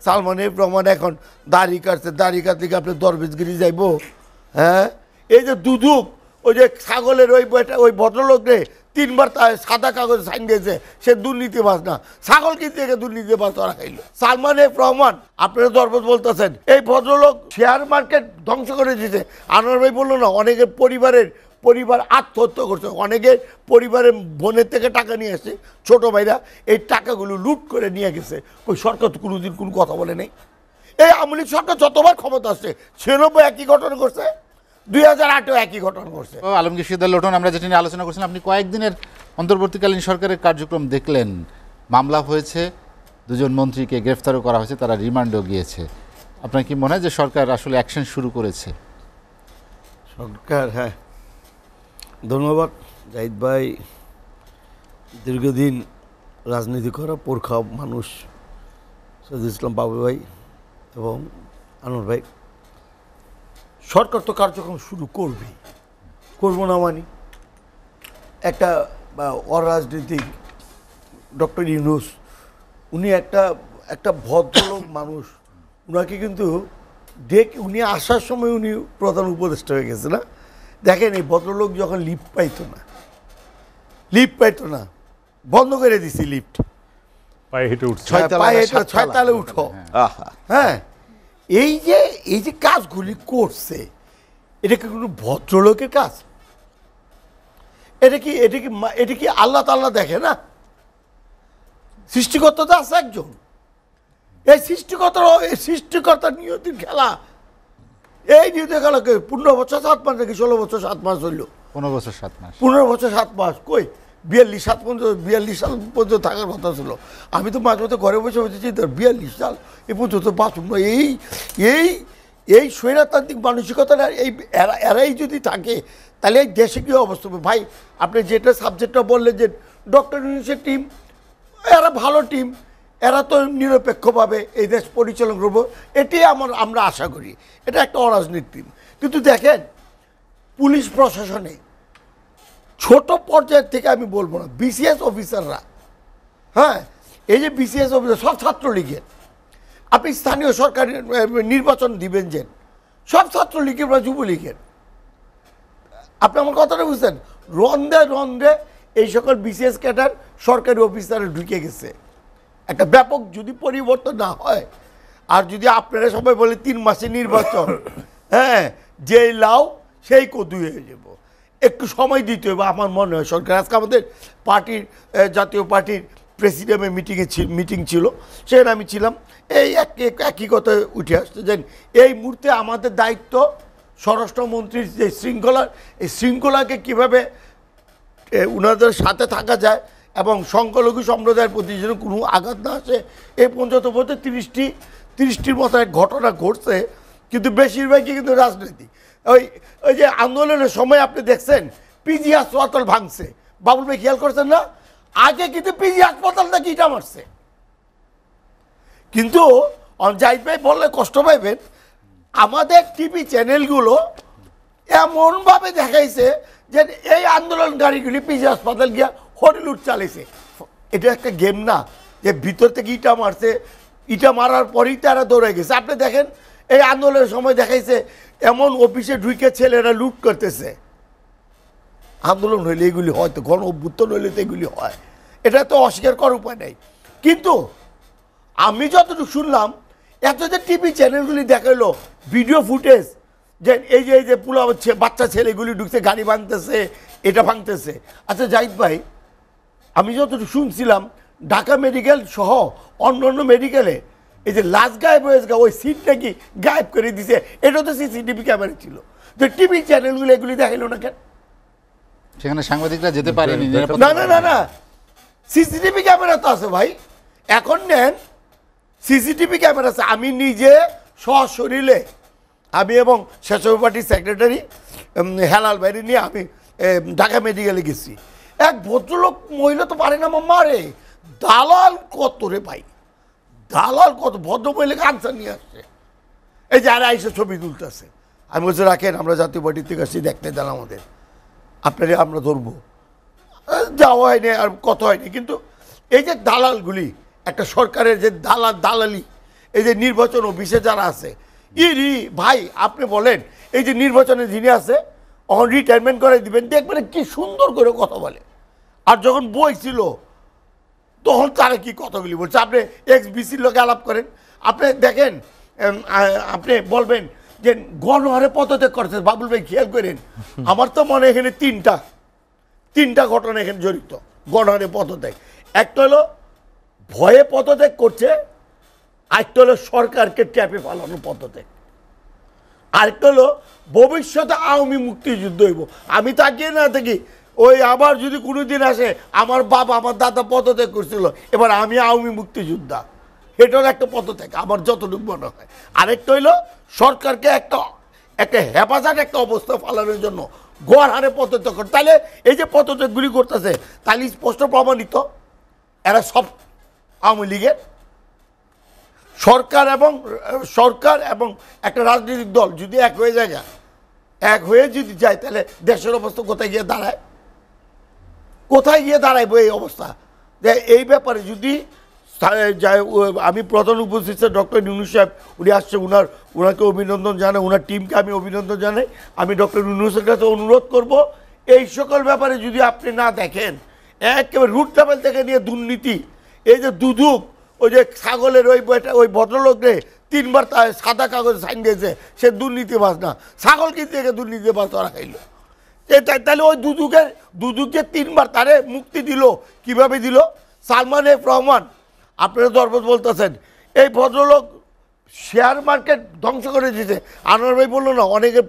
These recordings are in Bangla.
সালমান এফ রহমান এখন দাড়ি কাটতে আপনি দরবেশগিরি যাইব? হ্যাঁ, এই যে দুদুক ওই যে ছাগলের ওই ভদ্রলোক রে 3 বার সাদা কাগজে সাইন দিয়েছে, সে দুর্নীতিবাজ না, ছাগল কিনতে গিয়ে দুর্নীতিবাজ ধরা খাইল। সালমান এফ রহমান আপনারা দরবেশ বলতেছেন, এই ভদ্রলোক শেয়ার মার্কেট ধ্বংস করে দিয়েছে। আনোয়ার ভাই বললো না, অনেকের পরিবার আত্মহত্যা করছে, অনেকের পরিবারের বোনের থেকে টাকা নিয়ে আসছে, ছোট ভাইরা এই টাকাগুলো লুট করে নিয়ে গেছে। ওই সরকার তো কোনোদিন কোনো কথা বলে নেই। এই আওয়ামী লীগ সরকার যতবার ক্ষমতা আসছে 96 একই ঘটনা করছে, 2008 একই ঘটনা করছে। আলমগীর সিকদার লোটন, আমরা যেটা নিয়ে আলোচনা করছিলাম, আপনি কয়েকদিনের অন্তর্বর্তীকালীন সরকারের কার্যক্রম দেখলেন। মামলা হয়েছে, 2 জন মন্ত্রীকে গ্রেফতারও করা হয়েছে, তারা রিমান্ডেও গিয়েছে। আপনার কি মনে হয় যে সরকার আসলে অ্যাকশন শুরু করেছে? সরকার, হ্যাঁ, ধন্যবাদ জাহিদ ভাই। দীর্ঘদিন রাজনীতি করা পুরখা মানুষ সৈয়দ ইসলাম বাবু ভাই এবং আনোয়ার ভাই, সরকার তো কার্যক্রম শুরু করবো না মানে একটা অরাজনৈতিক ডক্টর ইউনূস, উনি একটা ভদ্রলোক মানুষ, উনাকে কিন্তু উনি আসার সময় উনি প্রধান উপদেষ্টা হয়ে গেছে না। দেখেন, এই ভদ্রলোক যখন লিফট পাইতো না বন্ধ করে দিছি লিফট, পায়ে হেঁটে উঠছে, 6 তলায় উঠো। হ্যাঁ, এই যে কাজগুলি করছে, এটা কি কোনো ভদ্রলোকের কাজ? এটা কি আল্লাহ তাআলা দেখে না? সৃষ্টিকর্তা তো আছে একজন। এই সৃষ্টিকর্তার নিয়তির খেলা, এই নিয়তির খেলাকে 15 বছর 7 মাস নাকি 16 বছর 7 মাস হইল? 15 বছর 7 মাস। 15 বছর 7 মাস কই? 42 সাল পর্যন্ত থাকার কথা ছিল। আমি তো মাঝে মধ্যে ঘরে বসে বসেছি, 42 সাল এ পর্যন্ত বাঁচুন না। এই স্বৈরতান্ত্রিক মানসিকতাটা এরাই যদি থাকে, তাহলে এই দেশে কী অবস্থা হবে? ভাই, আপনি যেটা সাবজেক্টটা বললেন যে ডক্টর ইউনূসের টিম, এরা ভালো টিম, এরা তো নিরপেক্ষভাবে এই দেশ পরিচালনা করবো, এটাই আমরা আশা করি। এটা একটা অরাজনৈতিক টিম। কিন্তু দেখেন, পুলিশ প্রশাসনে ছোট পর্যায়ের থেকে আমি বলবো না, বিসিএস অফিসাররা, হ্যাঁ, এই যে বিসিএস অফিসার সব ছাত্রলীগের, আপনি স্থানীয় সরকার নির্বাচন দিবেন যে সব ছাত্রলীগের বা যুবলীগের, আপনি আমার কথাটা বুঝছেন? রন্ধে এই সকল বিসিএস ক্যাডার সরকারি অফিসারে ঢুকে গেছে। একটা ব্যাপক যদি পরিবর্তন না হয়, আর যদি আপনারা সবাই বলে 3 মাসে নির্বাচন, হ্যাঁ, যেই লাউ সেই কদু হয়ে যাব, একটু সময় দিতে হবে আমার মনে হয় সরকার। আজকে আমাদের পার্টির, জাতীয় পার্টির প্রেসিডিয়ামে মিটিং ছিল, সেখানে আমি ছিলাম। এই একই কথা উঠে আসছে যে এই মুহূর্তে আমাদের দায়িত্ব স্বরাষ্ট্রমন্ত্রীর যে এই শৃঙ্খলাকে কীভাবে ওনাদের সাথে থাকা যায় এবং সংখ্যালঘু সম্প্রদায়ের প্রতি যেন কোনো আঘাত না আসে। এই পর্যন্ত বলতে 30টির মতো এক ঘটনা ঘটছে, কিন্তু বেশিরভাগই কিন্তু রাজনীতি। ওই যে আন্দোলনের সময় আপনি দেখছেন পিজি হাসপাতাল ভাঙছে, বাবুল ভাই খেয়াল করছেন না? আগে কিন্তু পিজি হাসপাতালটা কিটা মারছে। কিন্তু জাহিদ ভাই বললে কষ্ট পাইবেন, আমাদের টিভি চ্যানেলগুলো এমনভাবে দেখাইছে যে এই আন্দোলনকারীগুলি পিজি হাসপাতাল গিয়া হরিলুট চালিয়েছে। এটা একটা গেম না যে ভিতর থেকে ইটা মারছে, ইটা মারার পরেই তারা দৌড়ে গেছে। আপনি দেখেন, এই আন্দোলনের সময় দেখাইছে এমন অফিসে ঢুকে ছেলেরা লুট করতেছে। আন্দোলন হইলে এগুলি হয়, তো গণ অভ্যুত্থান হইলে তো এগুলি হয়, এটা তো অস্বীকার করার উপায় নেই। কিন্তু আমি যতটুকু শুনলাম, এত যে টিভি চ্যানেলগুলি দেখাইলো ভিডিও ফুটেজ, যে এই যে পুলা বাচ্চা ছেলেগুলি ঢুকছে, গাড়ি ভাঙতেছে, এটা ভাঙতেছে। আচ্ছা জাহিদ ভাই, আমি যতটুকু শুনছিলাম ঢাকা মেডিকেল সহ অন্য মেডিকেলে এই যে লাশ গায়েব হয়ে গেছে, ওই সিট নাকি গায়েব করে দিছে। এটা তো সিসিটিভি ক্যামেরা ছিল, যে টিভি চ্যানেলগুলো এগুলি দেখাইলো না কেন? সেখানে সাংবাদিকরা যেতে পারেনি। না, সিসিটিভি ক্যামেরা তো আছে ভাই, এখন নেন সিসিটিভি ক্যামেরা আছে। আমি নিজে সশরীরে, আমি এবং স্বেচ্ছাসেবক পার্টির সেক্রেটারি হেলাল বাইরে নিয়ে আমি ঢাকা মেডিকেলে গেছি। এক ভদ্রলোক মহিলা তো পারে না মারে, দালাল কত রে ভাই, দালাল কত, ভদ্র মহিলাকে আনসার নিয়ে আসছে। এই যে আরে আইসে ছবি তুলতেছে, আমি বলছি রাখেন, আমরা জাতীয় পার্টির থেকে আসছি, দেখতে দেন আমাদের, আপনারে আমরা ধরবো। যাওয়া হয়নি আর কথা হয়নি। কিন্তু এই যে দালালগুলি, একটা সরকারের যে দালালি, এই যে নির্বাচন অফিসে যারা আছে ইরি ভাই আপনি বলেন এই যে নির্বাচনে যিনি আছে তখন রিটায়ারমেন্ট করে দিবেন দেখবেন কি সুন্দর করে কথা বলে আর যখন বই ছিল তখন তারা কি কথাগুলি বলছে আপনি এক্স বিসির লোকে আলাপ করেন আপনি দেখেন আপনি বলবেন যে গণহারে পদত্যাগ করছে বাবুল ভাই খেয়াল করেন আমার তো মনে হয় এখানে তিনটা ঘটনা এখানে জড়িত গণহারে পদত্যাগ একটা হলো ভয়ে পদত্যাগ করছে আরেকটা হলো সরকারকে ট্যাপে ফালানোর পদত্যাগ আরেকটা হলো ভবিষ্যতে আওয়ামী মুক্তিযুদ্ধ হইব আমি তাকিয়ে না থাকি ওই আবার যদি কোনোদিন আসে আমার বাবা আমার দাদা পদত্যাগ করছিল এবার আমি আওয়ামী মুক্তিযোদ্ধা এটা হলো একটা পদত্যাগ আমার যতটুকু মনে হয় আরেকটা হইলো সরকারকে একটা হেফাজত একটা অবস্থা ফালানোর জন্য গড় হারে পদত্যাগ করে তাহলে এই যে পদত্যাগগুলি করতেছে তাহলে স্পষ্ট প্রমাণিত এরা সব আওয়ামী লীগের সরকার এবং একটা রাজনৈতিক দল যদি এক হয়ে যদি যায় তাহলে দেশের অবস্থা কোথায় গিয়ে দাঁড়াইব এই অবস্থা যে এই ব্যাপারে যদি আমি প্রধান উপস্থিত ডক্টর ইউনূস সাহেব উনি আসছে ওনাকে অভিনন্দন জানাই ওনার টিমকে আমি অভিনন্দন জানাই আমি ডক্টর ইউনূসের কাছে অনুরোধ করব এই সকল ব্যাপারে যদি আপনি না দেখেন একেবারে রুট লেভেল থেকে নিয়ে দুর্নীতি এই যে দুদুক ওই যে ছাগলের ওই ভদ্রলোকরে 3 বার সাদা কাগজে সাইন দিয়েছে সে দুর্নীতিবাজ না ছাগল কি থেকে দুর্নীতিবাজ ধরা খাইল তাহলে ওই দুদুকে 3 বার তারে মুক্তি দিল কিভাবে দিল সালমান এফ রহমান আপনারা দরবার বলতেছেন এই ভদ্রলোক শেয়ার মার্কেট ধ্বংস করে দিয়েছে আনোয়ার ভাই বললো না অনেকের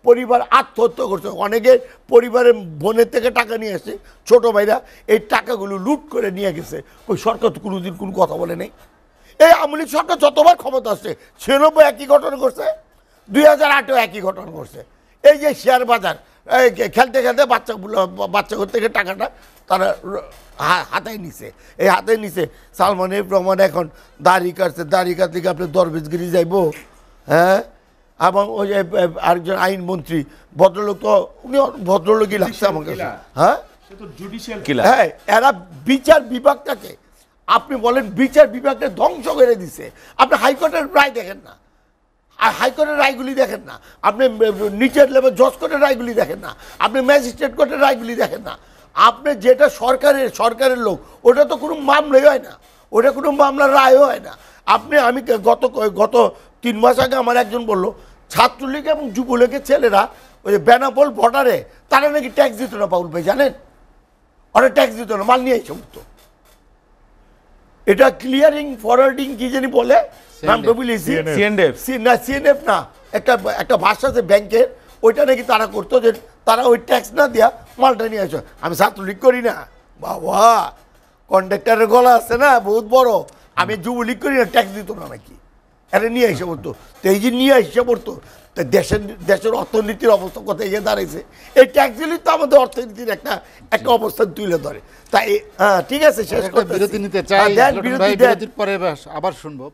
পরিবার আত্মহত্যা করছে অনেকের পরিবারের বোনের থেকে টাকা নিয়ে এসেছে ছোটো ভাইরা এই টাকাগুলো লুট করে নিয়ে গেছে ওই সরকার তো কোনোদিন কোনো কথা বলে নেই এই আওয়ামী লীগ সরকার যতবার ক্ষমতা আসছে 96 একই ঘটনা করছে 2008-এও একই ঘটনা করছে এই যে শেয়ার বাজার খেলতে খেলতে বাচ্চাগুলো থেকে টাকাটা তারা হাতায় নিছে এই হাতে নিছে সালমান এফ রহমান এখন দাড়ি কাটতে আপনি দরবেশগিরি যাইব হ্যাঁ এবং ওই যে আরেকজন আইনমন্ত্রী ভদ্রলোক তো উনি ভদ্রলোকই লাগছে আমার কাছে হ্যাঁ হ্যাঁ এরা বিচার বিভাগটাকে আপনি বলেন বিচার বিভাগটা ধ্বংস করে দিছে আপনি হাইকোর্টের রায় দেখেন না হাইকোর্টের রায়গুলি দেখেন না আপনি নিচের লেভেল জজ কোর্টের রায়গুলি দেখেন না আপনি ম্যাজিস্ট্রেট কোর্টের রায়গুলি দেখেন না আপনি যেটা সরকারের লোক ওটা তো কোনো মামলাই হয় না ওটা কোনো মামলার রায়ও হয় না আমি গত 3 মাস আগে আমার একজন বলল ছাত্রলীগ এবং যুবলীগের ছেলেরা ওই যে বেনাপোল বর্ডারে তারা নাকি ট্যাক্স দিত না পাউল ভাই জানেন ওরা ট্যাক্স দিত না মাল নিয়ে এসে উঠতো এটা ক্লিয়ারিং ফরওয়ার্ডিং কি জানি বলে নামটা বলেছি সিএনএফ না একটা ভাষা আছে ব্যাংকের ওইটা নাকি তারা করতো যে তারা ওই ট্যাক্স না দিয়া মালটা নিয়ে আসো আমি ছাত্রলীগ করি না বাবা কন্ডাক্টরের গলা আছে না বহুত বড় আমি যুবলীগ করি না ট্যাক্স দিত না নাকি এটা নিয়ে এসে পড়তো তো এই যে নিয়ে এসে পড়তো তো দেশের অর্থনীতির অবস্থা কোথায় গিয়ে দাঁড়াইছে এই ট্যাক্স দিলেই তো আমাদের অর্থনীতির একটা অবস্থান তুলে ধরে তাই হ্যাঁ ঠিক আছে শেষ করতে বিরতি নিতে চাই বিরতির পরে আবার শুনবো।